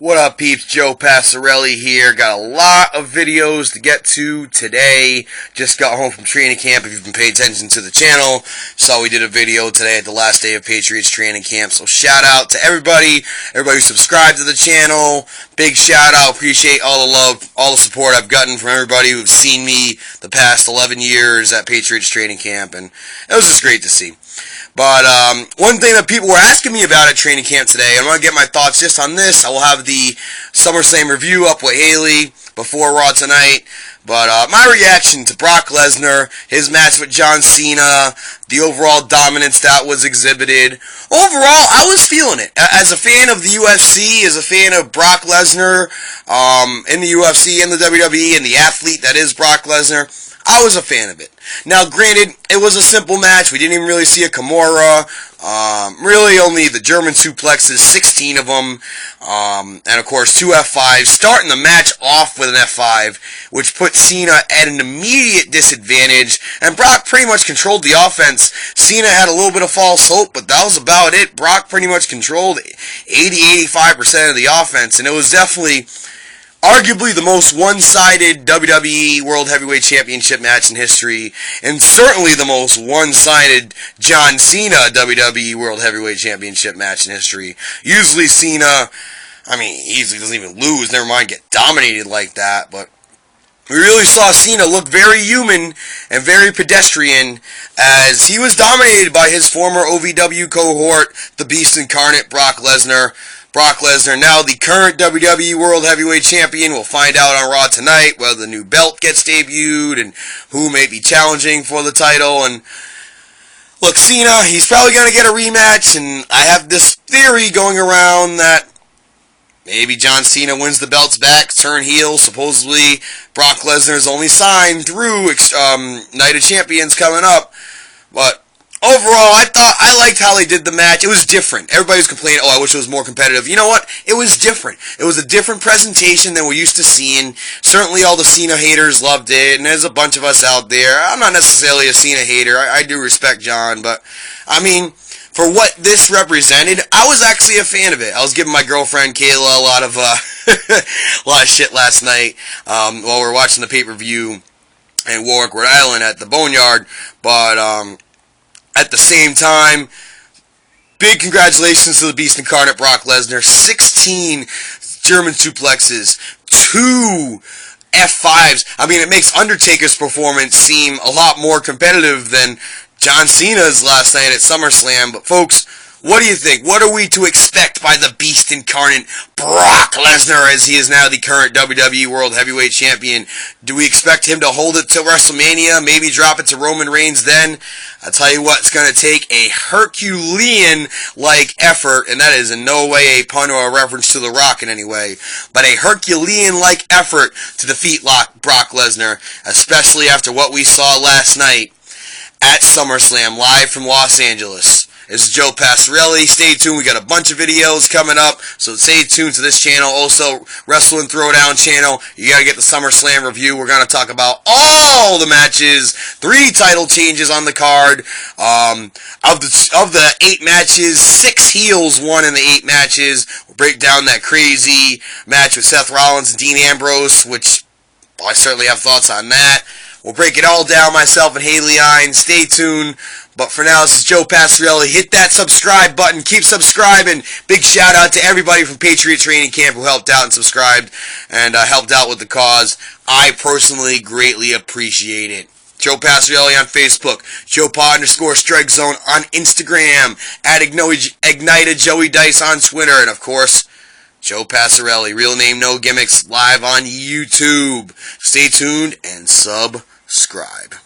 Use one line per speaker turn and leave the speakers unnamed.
What up, peeps? Joe Passarelli here. Got a lot of videos to get to today. Just got home from training camp. If you've been paying attention to the channel, saw we did a video today at the last day of Patriots training camp. So shout out to everybody who subscribed to the channel. Big shout out. Appreciate all the love, all the support I've gotten from everybody who've seen me the past 11 years at Patriots training camp, and it was just great to see. But one thing that people were asking me about at training camp today, I'm going to get my thoughts just on this. I will have the SummerSlam review up with Haley before Raw tonight. But my reaction to Brock Lesnar, his match with John Cena, the overall dominance that was exhibited. Overall, I was feeling it. As a fan of the UFC, as a fan of Brock Lesnar in the UFC and the WWE and the athlete that is Brock Lesnar, I was a fan of it. Now, granted, it was a simple match. We didn't even really see a Kimura. Really only the German suplexes, 16 of them. And, of course, 2 F5s. Starting the match off with an F5, which put Cena at an immediate disadvantage. And Brock pretty much controlled the offense. Cena had a little bit of false hope, but that was about it. Brock pretty much controlled 80-85% of the offense. And it was definitely arguably the most one-sided WWE World Heavyweight Championship match in history, and certainly the most one-sided John Cena WWE World Heavyweight Championship match in history. Usually Cena, he easily doesn't even lose, never mind get dominated like that, but we really saw Cena look very human and very pedestrian as he was dominated by his former OVW cohort, the Beast Incarnate, Brock Lesnar. Brock Lesnar, now the current WWE World Heavyweight Champion. We'll find out on Raw tonight whether the new belt gets debuted and who may be challenging for the title. And look, Cena, he's probably going to get a rematch, and I have this theory going around that maybe John Cena wins the belts back, turn heel. Supposedly, Brock Lesnar's only signed through Night of Champions coming up. But overall, I liked how they did the match. It was different. Everybody was complaining, I wish it was more competitive. You know what? It was different. It was a different presentation than we're used to seeing. Certainly all the Cena haters loved it, and there's a bunch of us out there. I'm not necessarily a Cena hater. I do respect John, but, for what this represented, I was actually a fan of it. I was giving my girlfriend Kayla a lot of shit last night while we were watching the pay-per-view in Warwick, Rhode Island at the Boneyard, but, at the same time, big congratulations to the Beast Incarnate, Brock Lesnar. 16 German suplexes, 2 F5s. It makes Undertaker's performance seem a lot more competitive than John Cena's last night at SummerSlam. But folks, what do you think? What are we to expect by the Beast Incarnate, Brock Lesnar, as he is now the current WWE World Heavyweight Champion? Do we expect him to hold it till WrestleMania, maybe drop it to Roman Reigns then? I'll tell you what, it's going to take a Herculean-like effort, and that is in no way a pun or a reference to The Rock in any way, but a Herculean-like effort to defeat Brock Lesnar, especially after what we saw last night at SummerSlam, live from Los Angeles. This is Joe Passarelli. Stay tuned. We got a bunch of videos coming up, so stay tuned to this channel. Also, Wrestling Throwdown channel. You got to get the SummerSlam review. We're going to talk about all the matches, 3 title changes on the card. Of the 8 matches, 6 heels won in the 8 matches. We'll break down that crazy match with Seth Rollins and Dean Ambrose, which I certainly have thoughts on that. We'll break it all down, myself and Haley Hines. Stay tuned. But for now, this is Joe Passarelli. Hit that subscribe button. Keep subscribing. Big shout out to everybody from Patriot Training Camp who helped out and subscribed and helped out with the cause. I personally greatly appreciate it. Joe Passarelli on Facebook. Joe_Strike Zone on Instagram. At Ignited Joey Dice on Twitter. And of course, Joe Passarelli. Real name, no gimmicks. Live on YouTube. Stay tuned and subscribe.